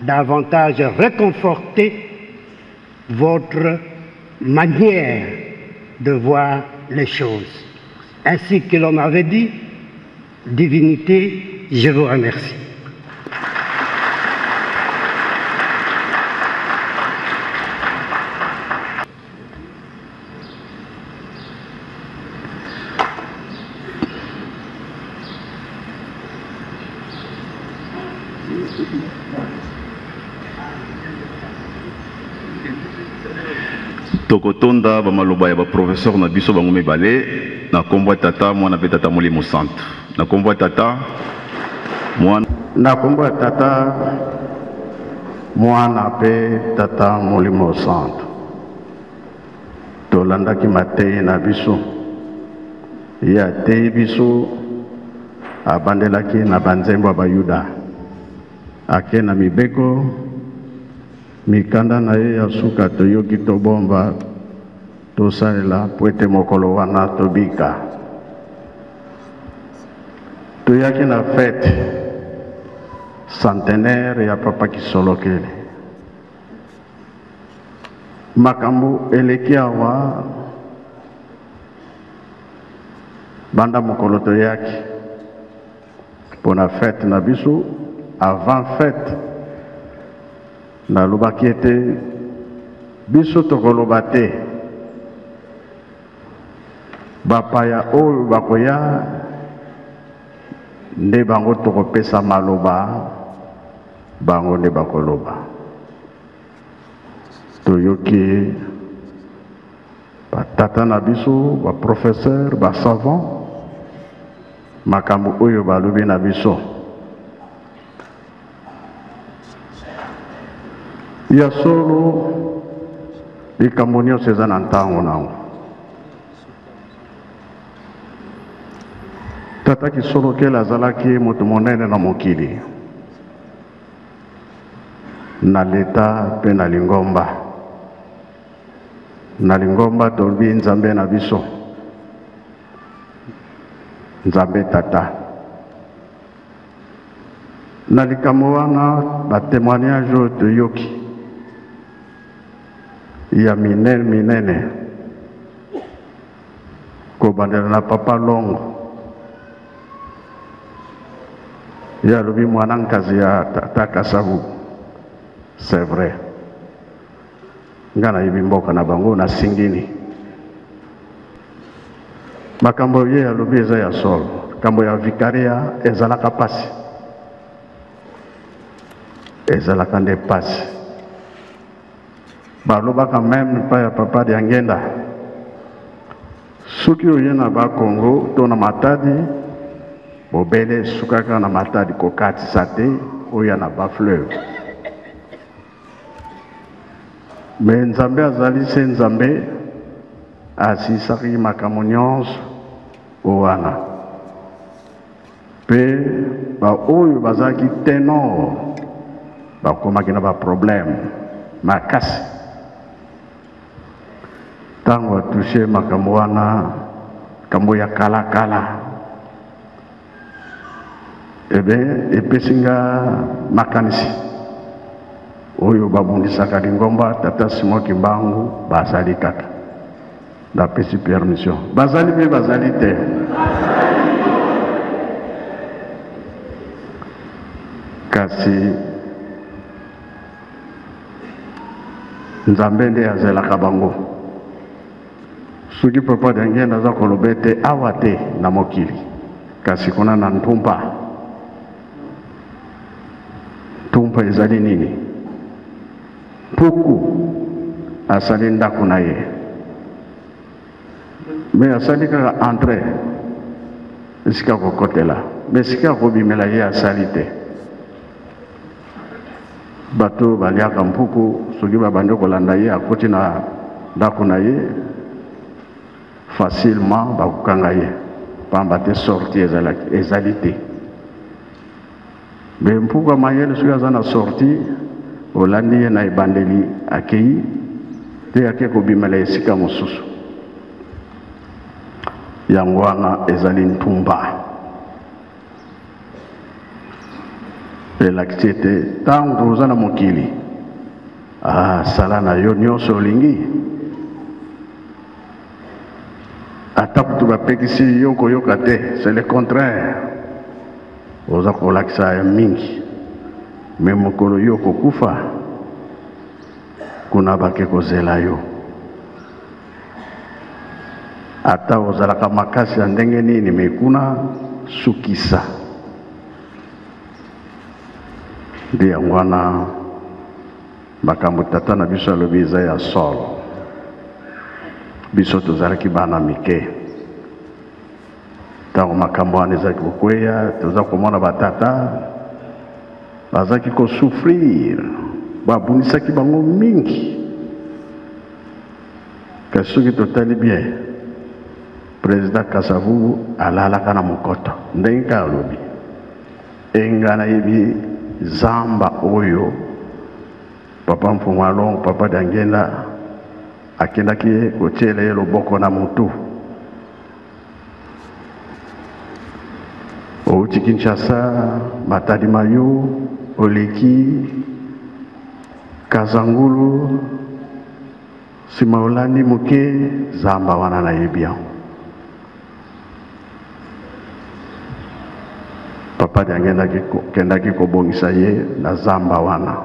davantage réconforter votre manière de voir les choses. Ainsi que l'on m'avait dit, divinité, je vous remercie. Tokotonda bamaloba ya ba professeur na biso bango mibale na kombo tata mwana pe tata Molimo Centre na kombo tata mwana na kombo tata mwana pe tata Molimo Centre tolandaki matei na biso ya tei biso abandelaki na banzembo ya bayuda ake na mibeko mikanda na ye ya suka toyoki tobomba tosalela po ete mokolo wana tobika toyaki na fete centenaire ya papa Kisolokele makambo eleki awa banda mokolo toyaki mpona fete na biso avant fete nalobaki ete biso tokoloba te bapaya oyo bakoya nde bango tokopesa maloba bango nde bakoloba toyoki batata na biso baprofesseur basavant makambo oyo balobi na biso ya solo likambo nyonso eza na ntango nango tata Kisolokele azalaki moto monene na mokili na leta mpe na lingomba tolobi nzambe na biso Nzambe tata. Na likambo wana ba témoignage de yoki ya minene kobandela na papa longo ya lobi mwana nkazi ya tata Kasavu. C'est vrai. Ngana yibi mboka na bango na singini makambo ye ya lobi eza ya solo kambo ya vikaria ezalaka pasi ezalaka nde pasi balobaka même pa ya papa de Angenda soki oye na bakongo to na matadi bobele sukaka na matadi kokatisa te oya na bafleuve me nzambe azali se nzambe asisaki makambo nyonso owana mpe baoyo bazalaki tenor bakomaki na baproblème makasi ntango atushe makambo wana kambo ya kalakala ebe epesi nga makanisi oyo babundisaka lingomba tata Simon Kimbangu bazali kaka napesi permission bazali mpe bazali te kasi nzambe nde azelaka bango soki papa de Angenda aza koloba ete awa te na mokili kasi kuna na ntumpa ezali nini puku asali ndako na ye me asali kaka entre esika kokotela me esika kobimela ye asali te bato baliaka mpuku soki babandi kolanda ye akoti na ndako na ye facilement bakokanga ye pamba te sorti ezali te me mpuku amayele soki aza na sorti olandi ye na ebandeli akei te ake kobimela esika mosusu yango wana ezali ntumba elakisi ete ntango toza na mokili sala na yo nyonso olingi ata kutu bapekisi yo koyoka te c'est le contraire oza kolakisa ya mingi me mokolo yo kokufa kuna bake kozela yo ata ozalaka makasi ya ndenge nini me kuna sukisa nde yango wana makambo tata na biso alobi eza ya solo biso tozalaki bana mike ntango makambo wana ezalaki kokweya toza komona batata bazalaki kosouffrir babundisaki bango mingi kasi soki totali bien président Kasavu alalaka na mokoto ndenge kaka alobi enga nayebi zamba oyo papa Mfumalo papa de Angenda akendaki kotiela ye loboko na motu outi Kinshasa Matadi Mayo oleki Kazangulu sima olandi moke zamba wana nayebi yango papa de Angenda kendaki kobongisa ye na zamba wana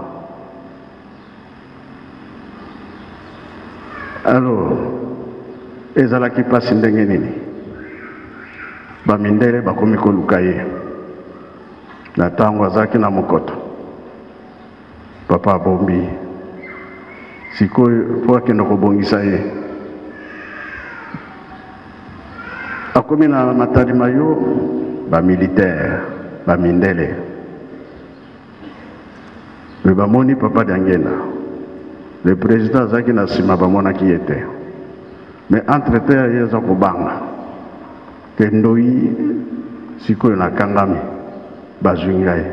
alors ezalaki pasi ndenge nini bamindele bakomi koluka ye na ntango azalaki na mokoto papa abombi sikoyo po akende kobongisa ye akomi na Matadi Mayo bamilitaire bamindele me bamoni papa de Angenda le président azalaki na nsima bamonaki ye te me entre te ye eza kobanga ke ndoi sikoyo nakangami bazwi ngai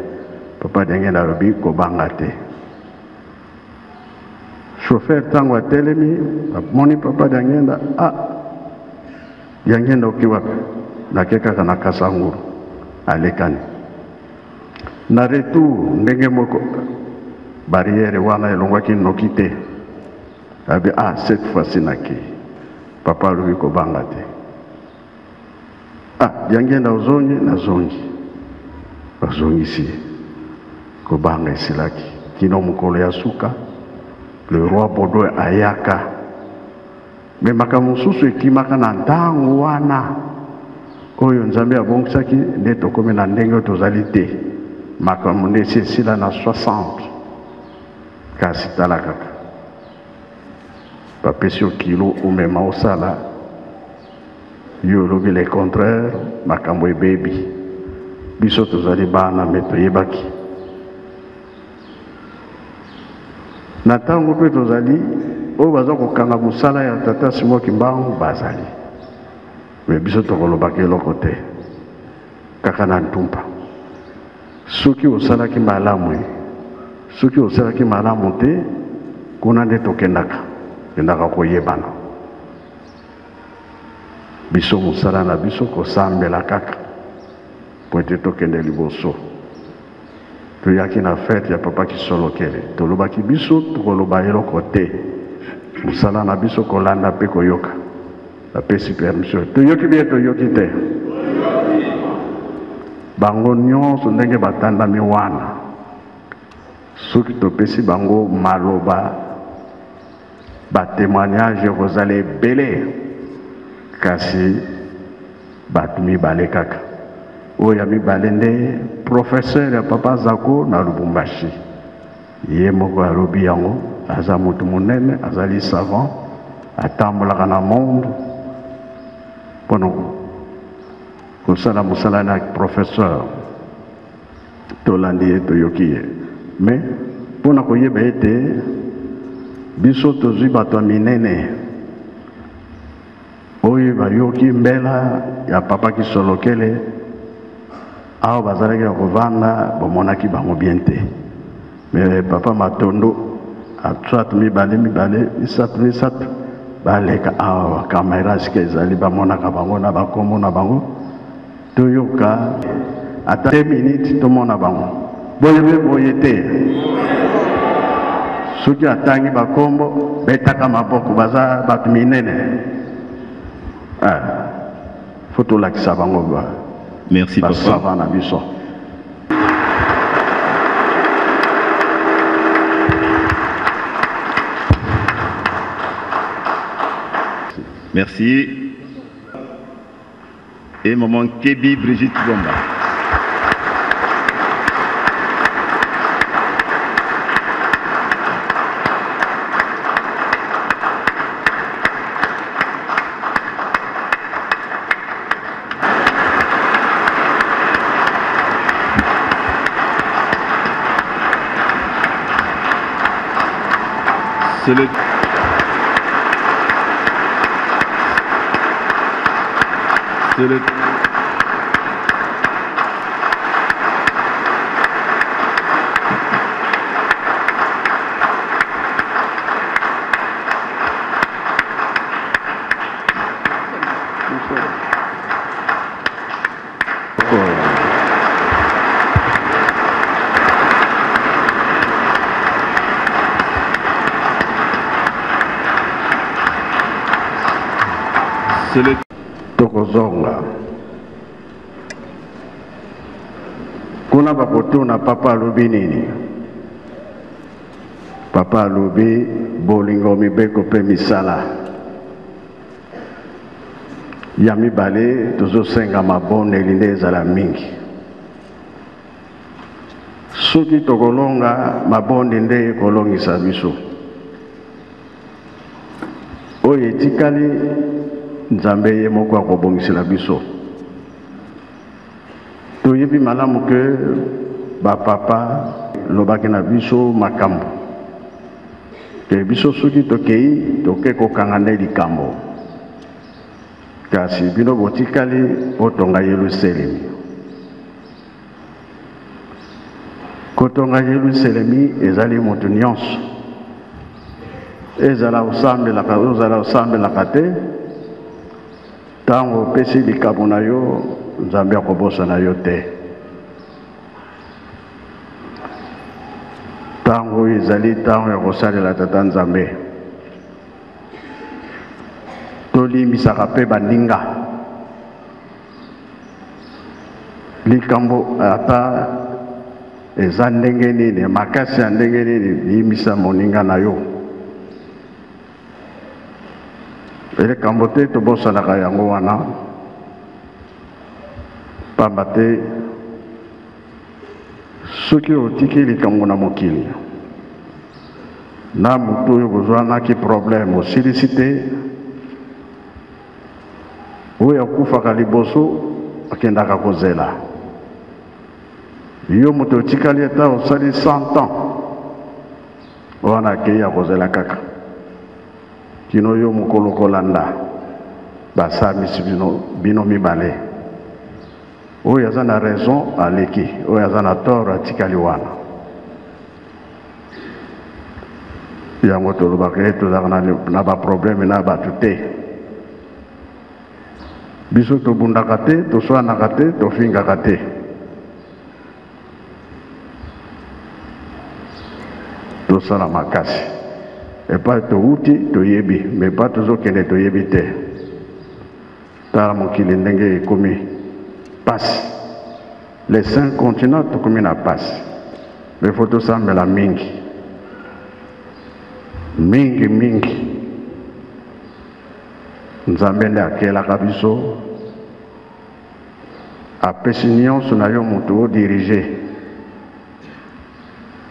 papa de Angenda alobi kobanga te chauffeur ntango atelemi bamoni papa de Angenda de Angenda oki wapi nakeka na kasanguru alekani na retour ndenge moko barrière wana elongwaki noki te abi cette fois-ci naki papa alobi kobanga te yangenda ozongi nazongi bazongisi kobanga esilaki kino mokolo ya suka le roi Baudouin ayaka me makambo mosusu ekimaka na ntango wana oyo nzambe abongisaki nde tokomi na ndenge tozali te makambo nde esi esila na 60 kasi tala kaka bapesi yo kilo omema osala yo olobi le contraire makambo ebebi biso tozali bana me toyebaki na ntango mpe tozali oyo baza kokanga mosala ya tata Simon Kimbangu bazali me biso tokolobaki eloko te kaka na ntumpa soki osalaki malamu soki osalaki malamu te kuna nde tokendaka koyebana biso mosala na biso kosambela kaka po ete tokende liboso toyaki na fete ya papa Kisolokele tolobaki biso tokoloba eloko te mosala na biso kolanda mpe koyoka apesi permission toyoki bie toyoki te bango nyonso ndenge batandami wana soki topesi bango maloba batémoignage ekozala ebele kasi bato mibale kaka oyo ya mibale nde professeur ya papa Zako na Lubumbashi ye moko alobi yango aza moto monene azali savant atambolaka na monde mpona kosala mosala na professeur tolandi ye toyoki ye me mpona koyeba ete biso tozwi bato ya minene oyo bayoki mbela ya papa Kisolokele awa bazalaki ya kovanda bamonaki bango bien te me papa Matondo atwatu mibale misatu baleka awa kamera sika ezali bamonaka bango na bakombo na bango toyoka ata 2 minutes tomona bango boye te soki atangi bakombo betaka maboko baza bato minene faut tolakisa bango ba merci papa na biso. Merci. Et maman Kébi Brigitte Gomba. C'est le... tokozonga kuna bakotuna papa alobi nini papa alobi bolingo mibeko mpe misala ya mibale tozosenga mabondeli nde ezala mingi soki tokolonga mabondi nde ekolongisa biso oyo etikali nzambe ye moko akobongisela biso toyebi malamu ke bapapa lobaki na biso makambo ke biso soki tokei toke kokanga nde likambo kasi bino botikali otonga Yerusalemi kotonga Yerusalemi ezali moto nyonso ezala osambelaka te Tango opesi likambo na yo Nzambe akobosa na yo te. Tango ezali tango ya kosalela Tata Nzambe tolimbisaka mpe baninga likambo ata eza ndenge nini makasi ya ndenge nini limbisa moninga na yo likambo te tobosanaka yango wana pamba te soki otiki likambo na mokili na moto oyo kozwanaki problème osilisi te oyo akufaka liboso akendaka kozela yo moto otikali ata osali 100 ans wana akei akozela kaka kino yo mokolo kolanda basamisi bino mibale oyo aza na raison aleki oyo aza na tort atikali wana yango tolobaka tozaka na baproblème na bato te biso tobundaka te toswanaka te tofingaka te tosala makasi epai touti toyebi me pa tozokende toyebi te tala mokili ndenge ekomi pasi les 5 continents tokomi na pasi me fo tosambela mingi Nzambe nde akelaka biso apesi nyonso na yo moto odirige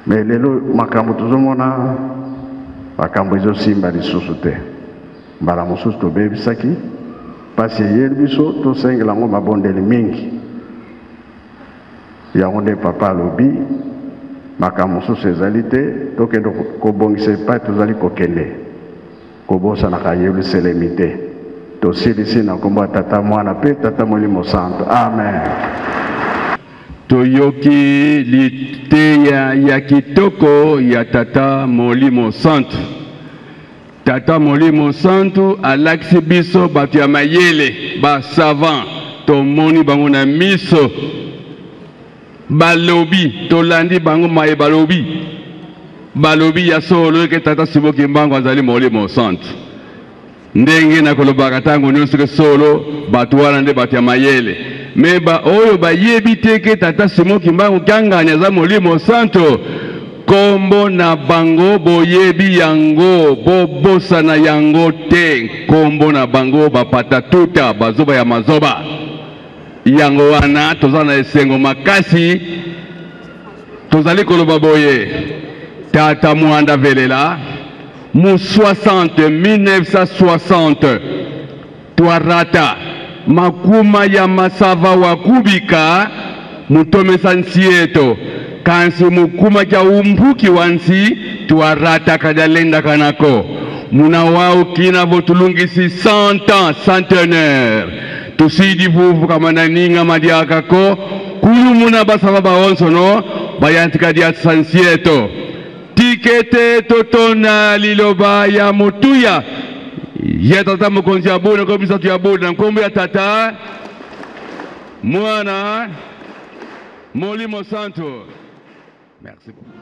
me lelo makambo tozomona makambo ezosimba lisusu te mbala mosusu tobebisaki pasi eyeli biso tosengela yango mabondeli mingi yango nde papa alobi makambo mosusu ezali te tokende kobongisa epai tozali kokende kobosanaka Yelusalemi te tosilisi na kombo ya Tata Mwana mpe Tata Molimo Santo. Amen. Toyoki liteya ya kitoko ya Tata Molimo Santo. Tata Molimo Santo alakisi biso bato ya mayele ba savant tomoni bango na miso balobi tolandi bango maye balobi ya solo ke Tata Simoki Mbango azali Molimo Santo ndenge na kolobaka tango nyonso ke solo bato wana nde bato ya mayele meba oyo bayebi te ke Tata Simoki Mbango kanganya za Molimo Santo kombo na bango boyebi yango bobosa na yango te kombo na bango bapata tuta bazoba ya mazoba yango wana tozala na esengo makasi tozali koloba boye Tata Mwanda Velela mu 1960 twarata makuma ya masava wakubika mutomesa nsieto kansi mukuma kya umbuki wansi twarata kadalenda kanako muna wao kina votulungisi 100 ans centenaire tusidi vuvu kama naninga madiakako kulu muna basava baonso no bayantika dia sansieto tikete totona liloba ya mutuya ya Tata Mokonzi ya Buna komisa tu ya Buna nkombo ya Tata Mwana Molimo Santo. Merci beaucoup.